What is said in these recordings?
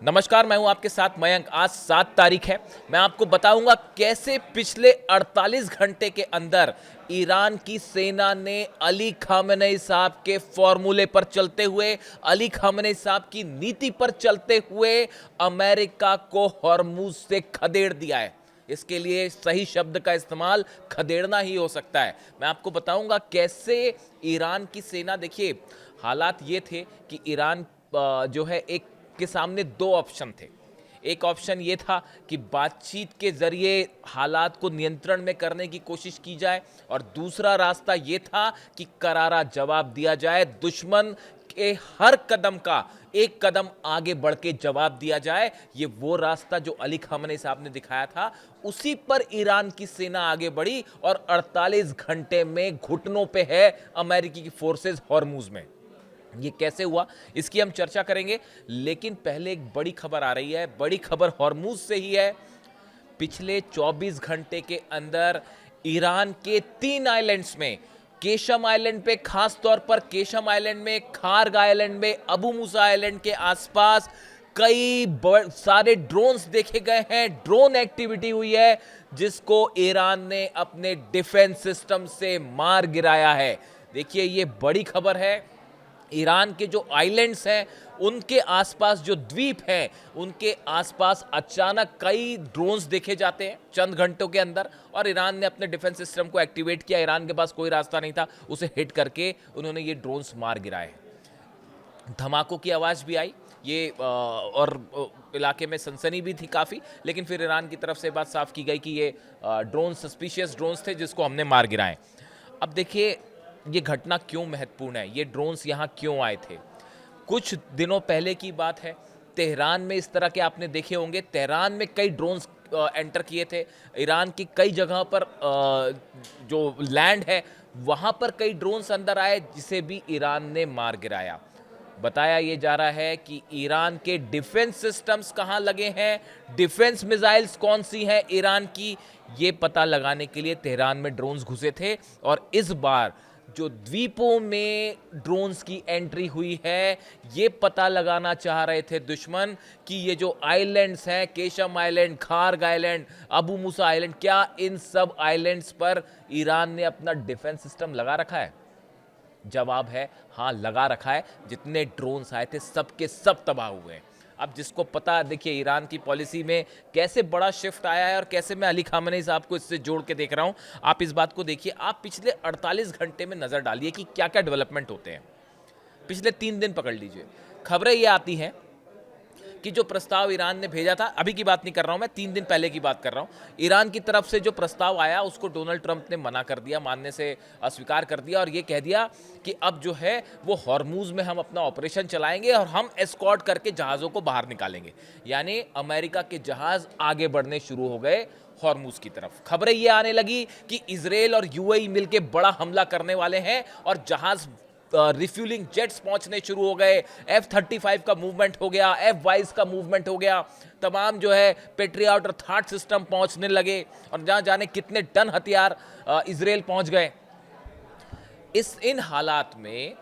नमस्कार, मैं हूं आपके साथ मयंक। आज 7 तारीख है। मैं आपको बताऊंगा कैसे पिछले 48 घंटे के अंदर ईरान की सेना ने अली खामेनेई साहब के फॉर्मूले पर चलते हुए, अली खामेनेई साहब की नीति पर चलते हुए अमेरिका को हॉर्मुज से खदेड़ दिया है। इसके लिए सही शब्द का इस्तेमाल खदेड़ना ही हो सकता है। मैं आपको बताऊंगा कैसे ईरान की सेना, देखिए हालात ये थे कि ईरान जो है एक के सामने दो ऑप्शन थे। एक ऑप्शन ये था कि बातचीत के जरिए हालात को नियंत्रण में करने की कोशिश की जाए, और दूसरा रास्ता ये था कि करारा जवाब दिया जाए, दुश्मन के हर कदम का एक कदम आगे बढ़ के जवाब दिया जाए। ये वो रास्ता जो अली खामेनेई साहब ने दिखाया था, उसी पर ईरान की सेना आगे बढ़ी और 48 घंटे में घुटनों पे है अमेरिकी की फोर्सेस हॉर्मुज में। ये कैसे हुआ, इसकी हम चर्चा करेंगे, लेकिन पहले एक बड़ी खबर आ रही है। बड़ी खबर हॉर्मुज से ही है। पिछले 24 घंटे के अंदर ईरान के 3 आइलैंड्स में, केशम आइलैंड पे खास तौर पर, केशम आइलैंड में, खार्ग आइलैंड में, अबू मूसा आइलैंड के आसपास कई सारे ड्रोन्स देखे गए हैं। ड्रोन एक्टिविटी हुई है जिसको ईरान ने अपने डिफेंस सिस्टम से मार गिराया है। देखिए, ये बड़ी खबर है। ईरान के जो आइलैंड्स हैं, उनके आसपास जो द्वीप हैं, उनके आसपास अचानक कई ड्रोन्स देखे जाते हैं चंद घंटों के अंदर, और ईरान ने अपने डिफेंस सिस्टम को एक्टिवेट किया। ईरान के पास कोई रास्ता नहीं था, उसे हिट करके उन्होंने ये ड्रोन्स मार गिराए। धमाकों की आवाज़ भी आई, ये और इलाके में सनसनी भी थी काफ़ी, लेकिन फिर ईरान की तरफ से बात साफ की गई कि ये ड्रोन सस्पिशियस ड्रोन्स थे जिसको हमने मार गिराए। अब देखिए, ये घटना क्यों महत्वपूर्ण है, ये ड्रोन्स यहाँ क्यों आए थे। कुछ दिनों पहले की बात है, तेहरान में इस तरह के आपने देखे होंगे। तेहरान में कई ड्रोन्स एंटर किए थे। ईरान की कई जगह पर जो लैंड है, वहाँ पर कई ड्रोन्स अंदर आए, जिसे भी ईरान ने मार गिराया। बताया ये जा रहा है कि ईरान के डिफेंस सिस्टम्स कहाँ लगे हैं, डिफेंस मिसाइल्स कौन सी हैं ईरान की, ये पता लगाने के लिए तेहरान में ड्रोन्स घुसे थे। और इस बार जो द्वीपों में ड्रोन्स की एंट्री हुई है, ये पता लगाना चाह रहे थे दुश्मन कि ये जो आइलैंड्स हैं, Qeshm island, Kharg island, Abu Musa island, क्या इन सब आइलैंड्स पर ईरान ने अपना डिफेंस सिस्टम लगा रखा है। जवाब है हाँ, लगा रखा है। जितने ड्रोन्स आए थे सब के सब तबाह हुए हैं। अब जिसको पता, देखिए ईरान की पॉलिसी में कैसे बड़ा शिफ्ट आया है और कैसे मैं अली खामेनेई साहब को इससे जोड़ के देख रहा हूं। आप इस बात को देखिए, आप पिछले 48 घंटे में नज़र डालिए कि क्या क्या डेवलपमेंट होते हैं। पिछले 3 दिन पकड़ लीजिए, खबरें ये आती हैं कि जो प्रस्ताव ईरान ने भेजा था, अभी की बात नहीं कर रहा हूं मैं, 3 दिन पहले की बात कर रहा हूं, ईरान की तरफ से जो प्रस्ताव आया उसको डोनाल्ड ट्रंप ने मना कर दिया, मानने से अस्वीकार कर दिया, और ये कह दिया कि अब जो है वो हॉर्मुज में हम अपना ऑपरेशन चलाएंगे और हम एस्कॉर्ट करके जहाज़ों को बाहर निकालेंगे। यानी अमेरिका के जहाज़ आगे बढ़ने शुरू हो गए हॉर्मुज की तरफ। खबरें ये आने लगी कि इजराइल और यूएई मिलकर बड़ा हमला करने वाले हैं और जहाज़ रिफ्यूलिंग जेट्स पहुंचने शुरू हो गए। F-35 का मूवमेंट हो गया, F-22 का मूवमेंट हो गया, तमाम जो है पेट्रियट और थार्ड सिस्टम पहुंचने लगे, और जहां जाने कितने टन हथियार इजराइल पहुंच गए। इन हालात में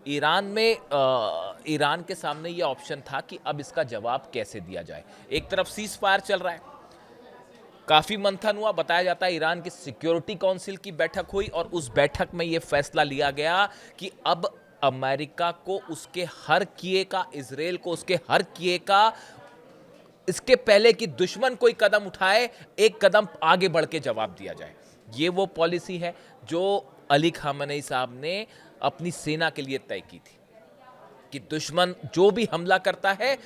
ईरान के सामने ये ऑप्शन था कि अब इसका जवाब कैसे दिया जाए। एक तरफ सीज फायर चल रहा है, काफ़ी मंथन हुआ, बताया जाता है ईरान की सिक्योरिटी काउंसिल की बैठक हुई, और उस बैठक में यह फैसला लिया गया कि अब अमेरिका को उसके हर किए का, इजराइल को उसके हर किए का, इसके पहले कि दुश्मन कोई कदम उठाए, एक कदम आगे बढ़ के जवाब दिया जाए। ये वो पॉलिसी है जो अली खामेनेई साहब ने अपनी सेना के लिए तय की थी कि दुश्मन जो भी हमला करता है,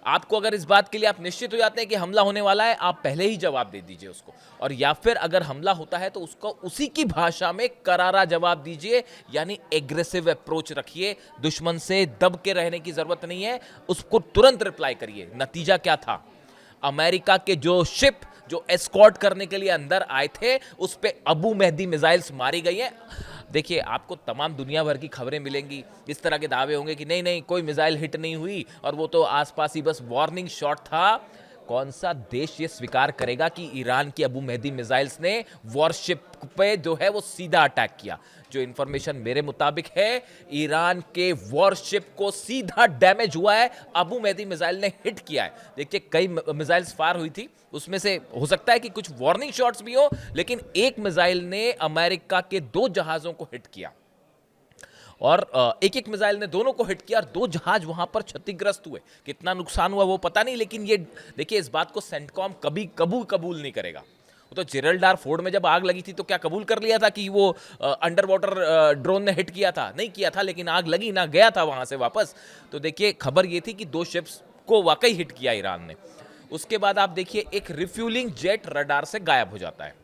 आपको अगर इस बात के लिए आप निश्चित हो जाते हैं कि हमला होने वाला है, आप पहले ही जवाब दे दीजिए उसको, और या फिर अगर हमला होता है तो उसको उसी की भाषा में करारा जवाब दीजिए। यानी एग्रेसिव अप्रोच रखिए, दुश्मन से दब के रहने की जरूरत नहीं है, उसको तुरंत रिप्लाई करिए। नतीजा क्या था, अमेरिका के जो शिप जो एस्कॉर्ट करने के लिए अंदर आए थे, उस पे अबू मेहदी मिसाइल्स मारी गई हैं। देखिए, आपको तमाम दुनिया भर की खबरें मिलेंगी, इस तरह के दावे होंगे कि नहीं नहीं, कोई मिसाइल हिट नहीं हुई और वो तो आसपास ही बस वार्निंग शॉट था। कौन सा देश ये स्वीकार करेगा कि ईरान की अबू मेहदी मिसाइल्स ने वॉरशिप पे जो है वो सीधा अटैक किया? जो इंफॉर्मेशन मेरे मुताबिक है, ईरान के वॉरशिप को सीधा डैमेज हुआ है, अबू मेहदी मिसाइल ने हिट किया है। देखिए, कई मिसाइल्स फायर हुई थी, उसमें से हो सकता है कि कुछ वार्निंग शॉट्स भी हो, लेकिन एक मिसाइल ने अमेरिका के 2 जहाजों को हिट किया और एक एक मिसाइल ने दोनों को हिट किया और 2 जहाज वहां पर क्षतिग्रस्त हुए। कितना नुकसान हुआ वो पता नहीं, लेकिन ये देखिए, इस बात को सेंटकॉम कभी कबूल नहीं करेगा। तो जेरल्ड आर फोर्ड में जब आग लगी थी तो क्या कबूल कर लिया था कि वो अंडर वाटर ड्रोन ने हिट किया था? नहीं किया था, लेकिन आग लगी ना, गया था वहां से वापस। तो देखिए, खबर ये थी कि 2 शिप्स को वाकई हिट किया ईरान ने। उसके बाद आप देखिए, एक रिफ्यूलिंग जेट रडार से गायब हो जाता है।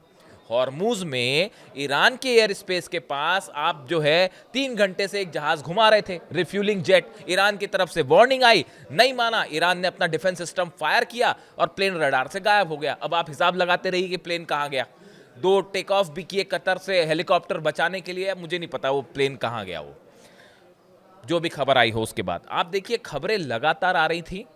हॉर्मूज में ईरान के एयर स्पेस के पास आप जो है 3 घंटे से एक जहाज घुमा रहे थे, रिफ्यूलिंग जेट। ईरान की तरफ से वार्निंग आई, नहीं माना, ईरान ने अपना डिफेंस सिस्टम फायर किया और प्लेन रडार से गायब हो गया। अब आप हिसाब लगाते रहिए कि प्लेन कहां गया। 2 टेक ऑफ भी किए कतर से हेलीकॉप्टर बचाने के लिए, मुझे नहीं पता वो प्लेन कहां गया। वो जो भी खबर आई हो उसके बाद आप देखिए, खबरें लगातार आ रही थी,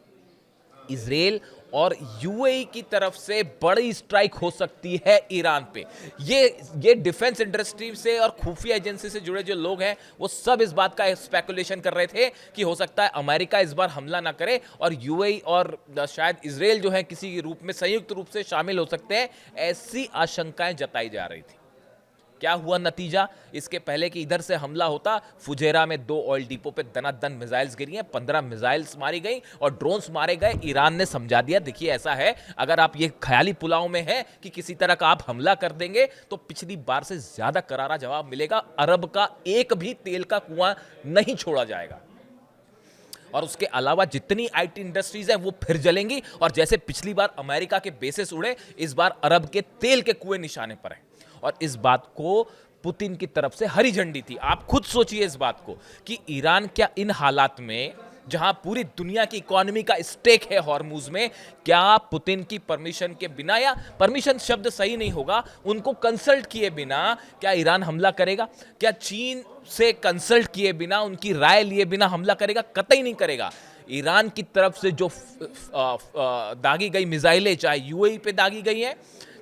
इजराइल और यूएई की तरफ से बड़ी स्ट्राइक हो सकती है ईरान पे। ये डिफेंस इंडस्ट्री से और खुफिया एजेंसी से जुड़े जो लोग हैं वो सब इस बात का स्पेकुलेशन कर रहे थे कि हो सकता है अमेरिका इस बार हमला ना करे और यूएई और शायद इजराइल जो है किसी रूप में संयुक्त रूप से शामिल हो सकते हैं। ऐसी आशंकाएं जताई जा रही थी। क्या हुआ नतीजा? इसके पहले कि इधर से हमला होता, फुजेरा में 2 ऑयल डिपो पे दनादन मिसाइल्स गिरी हैं, 15 मिसाइल्स मारी गई और ड्रोन्स मारे गए। ईरान ने समझा दिया, देखिए ऐसा है, अगर आप ये ख्याली पुलाव में है कि किसी तरह का आप हमला कर देंगे तो पिछली बार से ज्यादा करारा जवाब मिलेगा। अरब का एक भी तेल का कुआं नहीं छोड़ा जाएगा और उसके अलावा जितनी आईटी इंडस्ट्रीज हैं वो फिर जलेंगी। और जैसे पिछली बार अमेरिका के बेसिस उड़े, इस बार अरब के तेल के कुएं निशाने पर हैं। और इस बात को पुतिन की तरफ से हरी झंडी थी। आप खुद सोचिए इस बात को कि ईरान क्या इन हालात में, जहां पूरी दुनिया की इकोनॉमी का स्टेक है हॉर्मूज में, क्या पुतिन की परमिशन के बिना, या परमिशन शब्द सही नहीं होगा, उनको कंसल्ट किए बिना क्या ईरान हमला करेगा? क्या चीन से कंसल्ट किए बिना, उनकी राय लिए बिना हमला करेगा? कतई नहीं करेगा। ईरान की तरफ से जो दागी गई मिसाइलें, चाहे यूएई पे दागी गई हैं,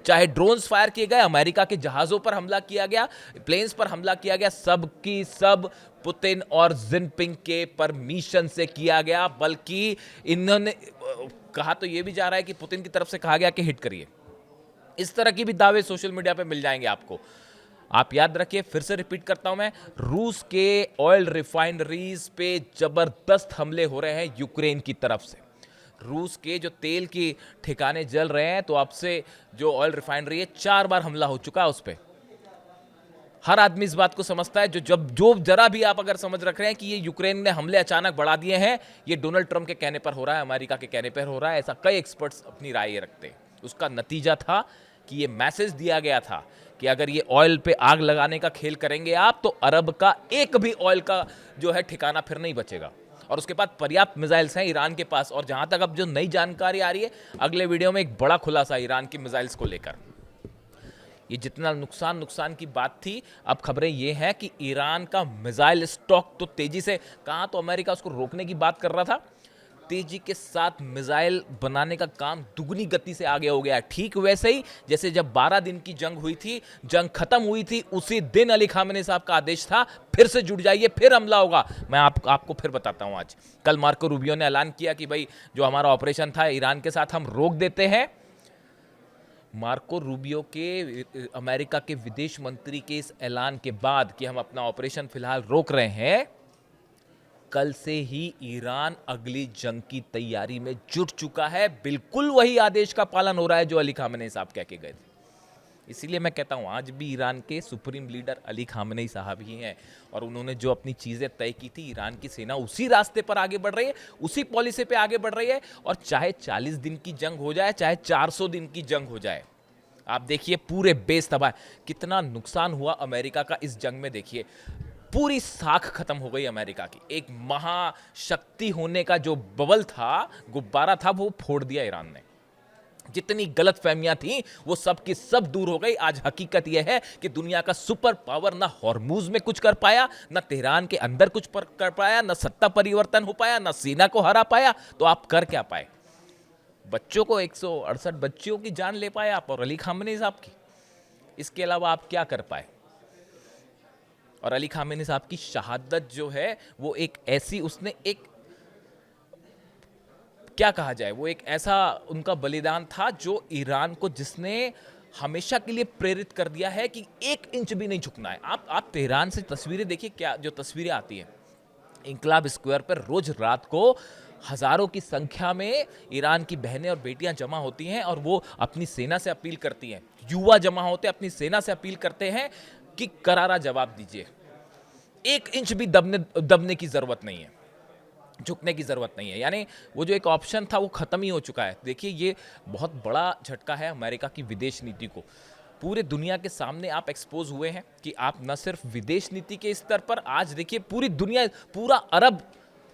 चाहे ड्रोन्स फायर किए गए, अमेरिका के जहाजों पर हमला किया गया, प्लेन्स पर हमला किया गया, सब की सब पुतिन और जिनपिंग के परमिशन से किया गया। बल्कि इन्होंने कहा तो यह भी जा रहा है कि पुतिन की तरफ से कहा गया कि हिट करिए। इस तरह की भी दावे सोशल मीडिया पे मिल जाएंगे आपको। आप याद रखिए, फिर से रिपीट करता हूं मैं, रूस के ऑयल रिफाइनरीज पे जबरदस्त हमले हो रहे हैं यूक्रेन की तरफ से। रूस के जो तेल की ठिकाने जल रहे हैं, तो आपसे जो ऑयल रिफाइनरी है 4 बार हमला हो चुका है उस पर। हर आदमी इस बात को समझता है, जो जरा भी आप अगर समझ रख रहे हैं कि ये यूक्रेन ने हमले अचानक बढ़ा दिए हैं, ये डोनाल्ड ट्रंप के कहने पर हो रहा है, अमेरिका के कहने पर हो रहा है, ऐसा कई एक्सपर्ट्स अपनी राय रखते हैं। उसका नतीजा था कि ये मैसेज दिया गया था कि अगर ये ऑयल पे आग लगाने का खेल करेंगे आप, तो अरब का एक भी ऑयल का जो है ठिकाना फिर नहीं बचेगा। और उसके बाद पर्याप्त मिसाइल्स हैं ईरान के पास। और जहां तक अब जो नई जानकारी आ रही है, अगले वीडियो में एक बड़ा खुलासा ईरान की मिसाइल्स को लेकर। ये जितना नुकसान की बात थी, अब खबरें ये हैं कि ईरान का मिसाइल स्टॉक तो तेजी से, कहां तो अमेरिका उसको रोकने की बात कर रहा था, तेजी के साथ मिसाइल बनाने का काम दुगनी गति से आगे हो गया। ठीक वैसे ही जैसे जब 12 दिन की जंग हुई थी, जंग खत्म हुई थी, उसी दिन अली खामेनी साहब का आदेश था, फिर से जुट जाइए, फिर हमला होगा। मैं आपको फिर बताता हूं। आज कल मार्को रूबियो ने ऐलान किया कि भाई जो हमारा ऑपरेशन था ईरान के साथ, हम रोक देते हैं। मार्को रूबियो के, अमेरिका के विदेश मंत्री के इस ऐलान के बाद कि हम अपना ऑपरेशन फिलहाल रोक रहे हैं, कल से ही ईरान अगली जंग की तैयारी में जुट चुका है। बिल्कुल वही आदेश का पालन हो रहा है जो अली खामेनी साहब कह के गए थे। इसीलिए मैं कहता हूं, आज भी ईरान के सुप्रीम लीडर अली खामेनी साहब ही हैं और उन्होंने जो अपनी चीजें तय की थी, ईरान की सेना उसी रास्ते पर आगे बढ़ रही है, उसी पॉलिसी पे आगे बढ़ रही है। और चाहे 40 दिन की जंग हो जाए, चाहे 400 दिन की जंग हो जाए, आप देखिए पूरे बेस तबाह। कितना नुकसान हुआ अमेरिका का इस जंग में, देखिए पूरी साख खत्म हो गई अमेरिका की। एक महाशक्ति होने का जो बबल था, गुब्बारा था, वो फोड़ दिया ईरान ने। जितनी गलत फहमियां थी वो सब की सब दूर हो गई। आज हकीकत यह है कि दुनिया का सुपर पावर ना हॉर्मूज में कुछ कर पाया, ना तेहरान के अंदर कुछ कर पाया, ना सत्ता परिवर्तन हो पाया, ना सेना को हरा पाया, तो आप कर क्या पाए? बच्चों को 168 बच्चियों की जान ले पाए आप, और अली खामेनी साहब की, इसके अलावा आप क्या कर पाए? और अली खामेनी साहब की शहादत जो है वो एक ऐसी, उसने एक, क्या कहा जाए, वो एक ऐसा उनका बलिदान था जो ईरान को, जिसने हमेशा के लिए प्रेरित कर दिया है कि 1 इंच भी नहीं झुकना है। आप तेहरान से तस्वीरें देखिए, क्या जो तस्वीरें आती हैं इंकलाब स्क्वायर पर, रोज रात को हजारों की संख्या में ईरान की बहनें और बेटियां जमा होती हैं और वो अपनी सेना से अपील करती हैं, युवा जमा होते अपनी सेना से अपील करते हैं कि करारा जवाब दीजिए, 1 इंच भी दबने की जरूरत नहीं है, झुकने की जरूरत नहीं है। यानी वो जो एक ऑप्शन था वो खत्म ही हो चुका है। देखिए ये बहुत बड़ा झटका है अमेरिका की विदेश नीति को। पूरे दुनिया के सामने आप एक्सपोज हुए हैं कि आप न सिर्फ विदेश नीति के स्तर पर, आज देखिए पूरी दुनिया, पूरा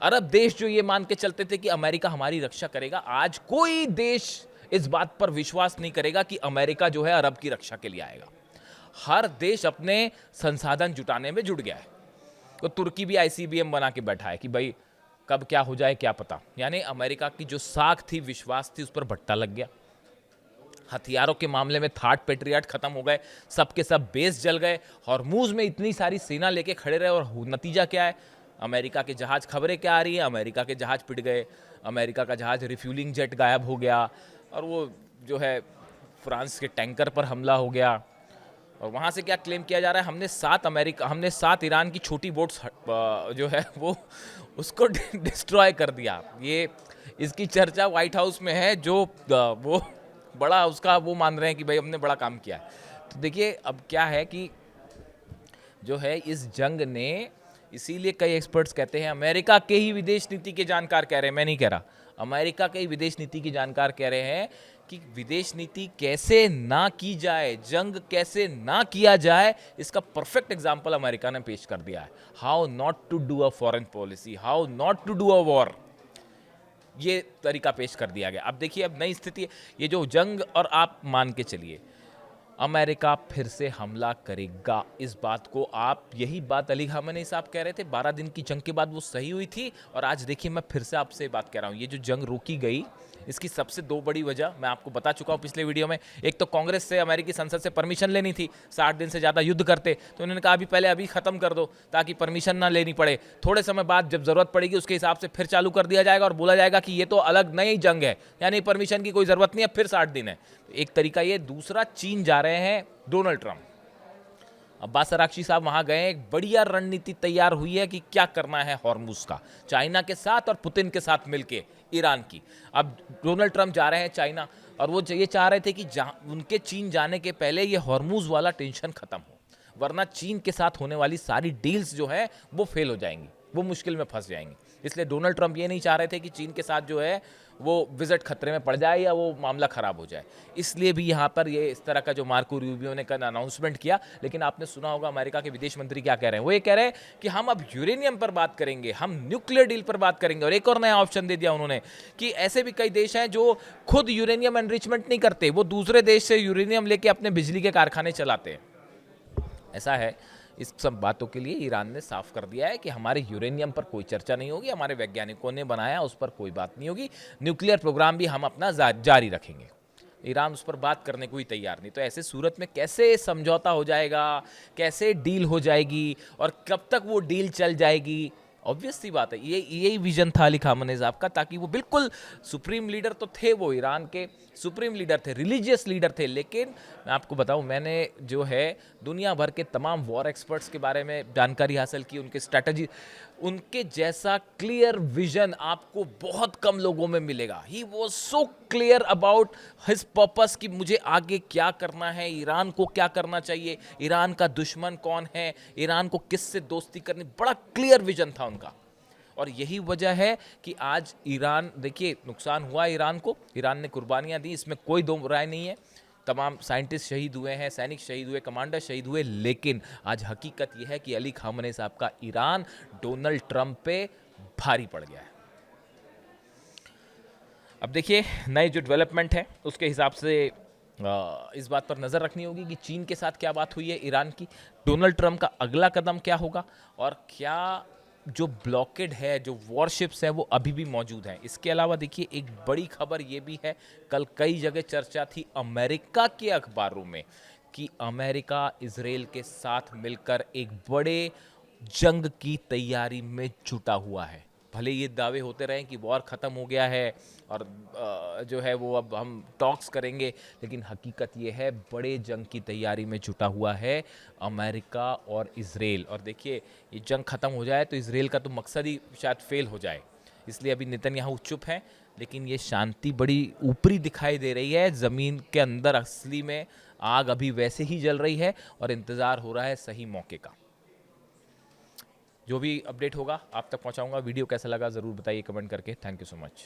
अरब देश जो ये मान के चलते थे कि अमेरिका हमारी रक्षा करेगा, आज कोई देश इस बात पर विश्वास नहीं करेगा कि अमेरिका जो है अरब की रक्षा के लिए आएगा। हर देश अपने संसाधन जुटाने में जुट गया है। तो तुर्की भी आईसीबीएम बना के बैठा है कि भाई कब क्या हो जाए क्या पता। यानी अमेरिका की जो साख थी, विश्वास थी, उस पर भट्टा लग गया। हथियारों के मामले में थर्ड पेट्रियट खत्म हो गए, सबके सब बेस जल गए, हॉर्मूज में इतनी सारी सेना लेके खड़े रहे, और नतीजा क्या है? अमेरिका के जहाज, खबरें क्या आ रही है, अमेरिका के जहाज पिट गए, अमेरिका का जहाज रिफ्यूलिंग जेट गायब हो गया, और वो जो है फ्रांस के टैंकर पर हमला हो गया। और वहाँ से क्या क्लेम किया जा रहा है, हमने 7 ईरान की छोटी बोट्स जो है वो उसको डिस्ट्रॉय कर दिया। ये इसकी चर्चा व्हाइट हाउस में है, जो वो बड़ा उसका वो मान रहे हैं कि भाई हमने बड़ा काम किया है। तो देखिए अब क्या है कि जो है इस जंग ने, इसीलिए कई एक्सपर्ट्स कहते हैं, अमेरिका के ही विदेश नीति के जानकार कह रहे हैं, मैं नहीं कह रहा, अमेरिका के ही विदेश नीति के जानकार कह रहे हैं कि विदेश नीति कैसे ना की जाए, जंग कैसे ना किया जाए, इसका परफेक्ट एग्जाम्पल अमेरिका ने पेश कर दिया है। How not to do a foreign policy, how not to do a war, ये तरीका पेश कर दिया गया। अब देखिए अब नई स्थिति है, ये जो जंग, और आप मान के चलिए अमेरिका फिर से हमला करेगा, इस बात को आप, यही बात अली खामेनी साहब कह रहे थे 12 दिन की जंग के बाद, वो सही हुई थी। और आज देखिए मैं फिर से आपसे बात कह रहा हूँ, ये जो जंग रोकी गई, इसकी सबसे 2 बड़ी वजह मैं आपको बता चुका हूँ पिछले वीडियो में। एक तो कांग्रेस से, अमेरिकी संसद से परमिशन लेनी थी, 60 दिन से ज़्यादा युद्ध करते, तो उन्होंने कहा अभी ख़त्म कर दो ताकि परमिशन ना लेनी पड़े, थोड़े समय बाद जब ज़रूरत पड़ेगी उसके हिसाब से फिर चालू कर दिया जाएगा, और बोला जाएगा कि ये तो अलग नई जंग है, यानी परमिशन की कोई ज़रूरत नहीं है, फिर 60 दिन है। एक तरीका ये। दूसरा, चीन जा रहे हैं डोनाल्ड ट्रंप, अब्बास अराक्ची साहब वहां गए, एक बढ़िया रणनीति तैयार हुई है कि क्या करना है हॉर्मुज का, चाइना के साथ और पुतिन के साथ मिलके ईरान की। अब डोनाल्ड ट्रंप जा रहे हैं चाइना, और वो ये चाह रहे थे कि उनके चीन जाने के पहले ये हॉर्मुज वाला टेंशन खत्म हो, वरना चीन के साथ होने वाली सारी डील्स जो है वो फेल हो जाएंगी, वो मुश्किल में फंस जाएंगी। इसलिए डोनाल्ड ट्रंप ये नहीं चाह रहे थे कि चीन के साथ जो है वो विजिट खतरे में पड़ जाए या वो मामला खराब हो जाए। इसलिए भी यहाँ पर ये इस तरह का जो मार्को रूबियो ने कल अनाउंसमेंट किया। लेकिन आपने सुना होगा अमेरिका के विदेश मंत्री क्या कह रहे हैं, वो ये कह रहे हैं कि हम अब यूरेनियम पर बात करेंगे, हम न्यूक्लियर डील पर बात करेंगे। और एक और नया ऑप्शन दे दिया उन्होंने कि ऐसे भी कई देश हैं जो खुद यूरेनियम एनरिचमेंट नहीं करते, वो दूसरे देश से यूरेनियम लेके अपने बिजली के कारखाने चलाते हैं। ऐसा है, इस सब बातों के लिए ईरान ने साफ कर दिया है कि हमारे यूरेनियम पर कोई चर्चा नहीं होगी, हमारे वैज्ञानिकों ने बनाया उस पर कोई बात नहीं होगी, न्यूक्लियर प्रोग्राम भी हम अपना जारी रखेंगे। ईरान उस पर बात करने को ही तैयार नहीं। तो ऐसे सूरत में कैसे समझौता हो जाएगा, कैसे डील हो जाएगी, और कब तक वो डील चल जाएगी? ऑब्वियस सी बात है, यही विजन था अली खामेनी साहब का, ताकि वो बिल्कुल सुप्रीम लीडर तो थे, वो ईरान के सुप्रीम लीडर थे, रिलीजियस लीडर थे। लेकिन मैं आपको बताऊं, मैंने जो है दुनिया भर के तमाम वॉर एक्सपर्ट्स के बारे में जानकारी हासिल की, उनके स्ट्रैटेजी, उनके जैसा क्लियर विजन आपको बहुत कम लोगों में मिलेगा। He was so clear about his purpose कि मुझे आगे क्या करना है, ईरान को क्या करना चाहिए, ईरान का दुश्मन कौन है, ईरान को किससे दोस्ती करनी, बड़ा क्लियर विजन था उनका। और यही वजह है कि आज ईरान, देखिए नुकसान हुआ ईरान को, ईरान ने कुर्बानियां दी, इसमें कोई दो राय नहीं है, तमाम साइंटिस्ट शहीद हुए हैं, सैनिक शहीद हुए, कमांडर शहीद हुए। लेकिन आज हकीकत यह है कि अली खामेनी साहब का ईरान डोनाल्ड ट्रंप पे भारी पड़ गया है। अब देखिए नए जो डेवलपमेंट है उसके हिसाब से इस बात पर नज़र रखनी होगी कि चीन के साथ क्या बात हुई है ईरान की, डोनाल्ड ट्रंप का अगला कदम क्या होगा, और क्या जो ब्लॉकेड है, जो वॉरशिप्स हैं वो अभी भी मौजूद हैं। इसके अलावा देखिए एक बड़ी खबर ये भी है, कल कई जगह चर्चा थी अमेरिका के अखबारों में कि अमेरिका इजराइल के साथ मिलकर एक बड़े जंग की तैयारी में जुटा हुआ है। भले ये दावे होते रहें कि वॉर ख़त्म हो गया है और जो है वो अब हम टॉक्स करेंगे, लेकिन हकीकत ये है बड़े जंग की तैयारी में जुटा हुआ है अमेरिका और इजराइल। और देखिए ये जंग ख़त्म हो जाए तो इजराइल का तो मकसद ही शायद फेल हो जाए, इसलिए अभी नेतन्याहू चुप हैं। लेकिन ये शांति बड़ी ऊपरी दिखाई दे रही है, ज़मीन के अंदर असली में आग अभी वैसे ही जल रही है और इंतज़ार हो रहा है सही मौके का। जो भी अपडेट होगा आप तक पहुंचाऊंगा। वीडियो कैसा लगा ज़रूर बताइए कमेंट करके। Thank you so much.